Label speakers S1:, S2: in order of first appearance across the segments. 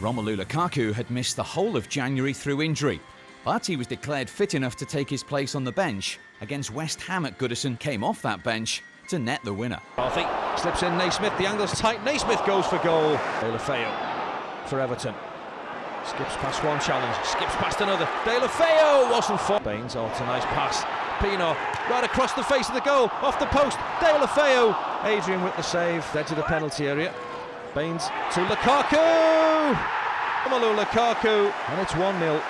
S1: Romelu Lukaku had missed the whole of January through injury, but he was declared fit enough to take his place on the bench against West Ham at Goodison, came off that bench to net the winner.
S2: Arthur slips in Naismith, the angle's tight, Naismith goes for goal. De La Feu for Everton. Skips past one challenge, skips past another. De La Feu wasn't for Baines. Oh, it's a nice pass. Pino right across the face of the goal, off the post. De La Feu. Adrian with the save, edge of the penalty area. Baines to Lukaku. Romelu Lukaku, and it's 1-0.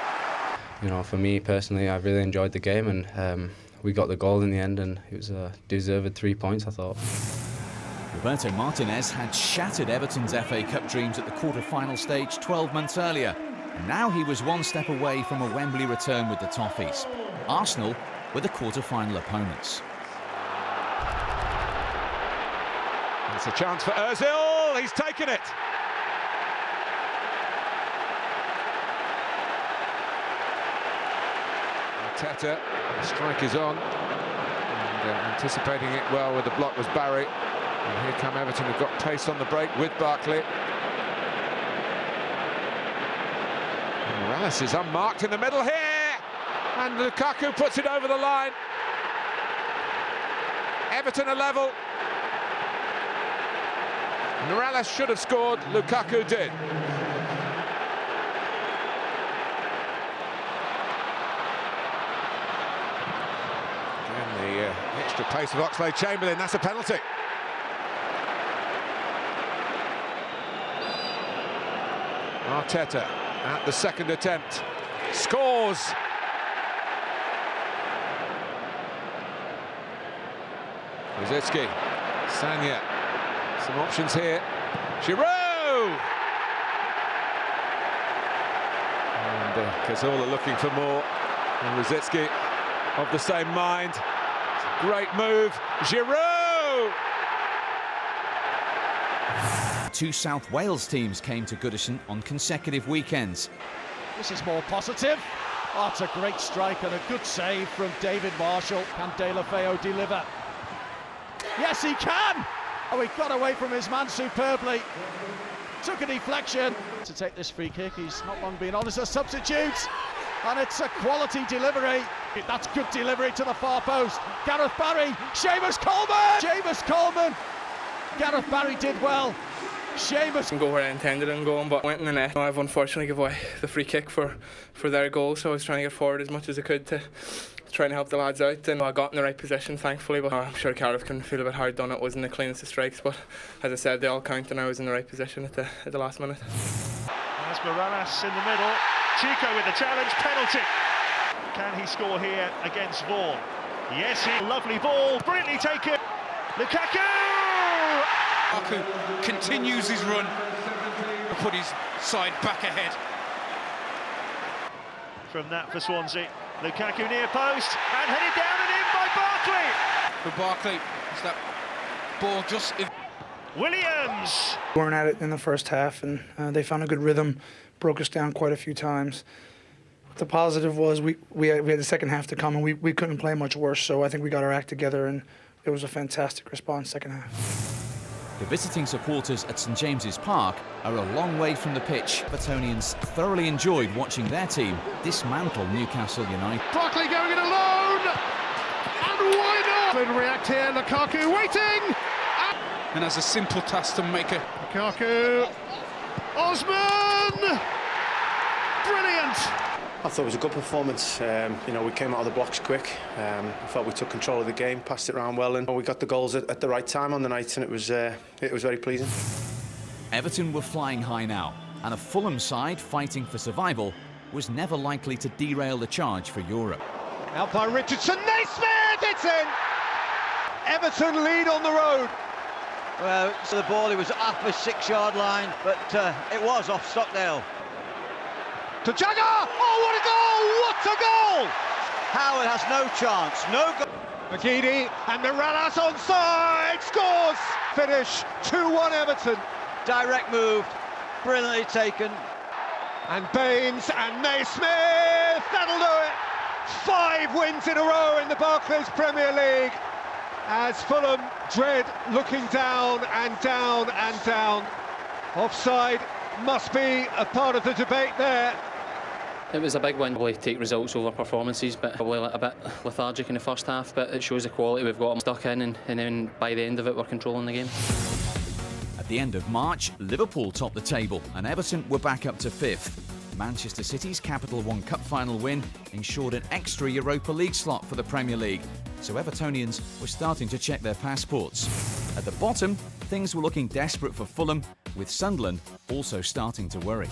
S3: You know, for me personally, I really enjoyed the game, and we got the goal in the end, and it was a deserved 3 points, I thought.
S1: Roberto Martinez had shattered Everton's FA Cup dreams at the quarter-final stage 12 months earlier, and now he was one step away from a Wembley return with the Toffees. Arsenal were the quarter-final opponents.
S4: It's a chance for Ozil, he's taken it! Arteta, the strike is on, and anticipating it well with the block was Barry. And here come Everton, who've got pace on the break with Barkley. And Morales is unmarked in the middle here, and Lukaku puts it over the line. Everton are level. Morales should have scored, Lukaku did. The extra pace of Oxlade-Chamberlain, that's a penalty. Arteta at the second attempt, scores! Rosicky, Sagna, some options here. Giroud! And Cazorla looking for more, and Rosicky of the same mind. Great move, Giroud!
S1: Two South Wales teams came to Goodison on consecutive weekends.
S2: This is more positive. Oh, it's a great strike and a good save from David Marshall. Can De La Feu deliver? Yes, he can! Oh, he got away from his man superbly. Took a deflection to take this free kick. He's not long been on as a substitute. And it's a quality delivery. That's good delivery to the far post. Gareth Barry, Seamus Coleman! Gareth Barry did well. Seamus
S5: didn't go where I intended on going, but went in the net. I've unfortunately given away the free kick for their goal, so I was trying to get forward as much as I could to try and help the lads out, and I got in the right position, thankfully. But I'm sure Gareth can feel a bit hard done. It wasn't the cleanest of strikes, but as I said, they all count, and I was in the right position at the last minute.
S6: There's Morales in the middle. Chico with the challenge, penalty. Can he score here against Vaughan? Yes, lovely ball, brilliantly taken. Lukaku!
S7: Lukaku continues his run, put his side back ahead.
S6: From that for Swansea, Lukaku near post, and headed down and in by Barkley!
S7: For Barkley, it's that ball just...
S6: Williams!
S8: We weren't at it in the first half, and they found a good rhythm, broke us down quite a few times. The positive was we had the second half to come, and we couldn't play much worse, so I think we got our act together, and it was a fantastic response second half.
S1: The visiting supporters at St James's Park are a long way from the pitch. Evertonians thoroughly enjoyed watching their team dismantle Newcastle United.
S4: Barkley going it alone, and why not? Good react here, Lukaku waiting!
S7: And has a simple task to make it.
S4: Lukaku, Osman! Brilliant!
S9: I thought it was a good performance. You know, we came out of the blocks quick. I felt we took control of the game, passed it around well, and we got the goals at the right time on the night, and it was very pleasing.
S1: Everton were flying high now, and a Fulham side fighting for survival was never likely to derail the charge for Europe.
S4: Out by Richardson, Naismith, it's in! Everton lead on the road.
S10: Well, so the ball, it was off the 6-yard line, but it was off Stockdale.
S4: To Jagger! Oh, what a goal! What a goal!
S10: Howard has no chance, no goal.
S4: McGeady and Morales onside, scores! Finish 2-1 Everton.
S10: Direct move, brilliantly taken.
S4: And Baines and Naismith, that'll do it! 5 wins in a row in the Barclays Premier League. As Fulham dread looking down and down and down. Offside, must be a part of the debate there.
S11: It was a big win. Probably take results over performances, but probably a bit lethargic in the first half, but it shows the quality we've got them stuck in, and then by the end of it we're controlling the game.
S1: At the end of March, Liverpool topped the table and Everton were back up to 5th. Manchester City's Capital One Cup final win ensured an extra Europa League slot for the Premier League, so Evertonians were starting to check their passports. At the bottom, things were looking desperate for Fulham, with Sunderland also starting to worry.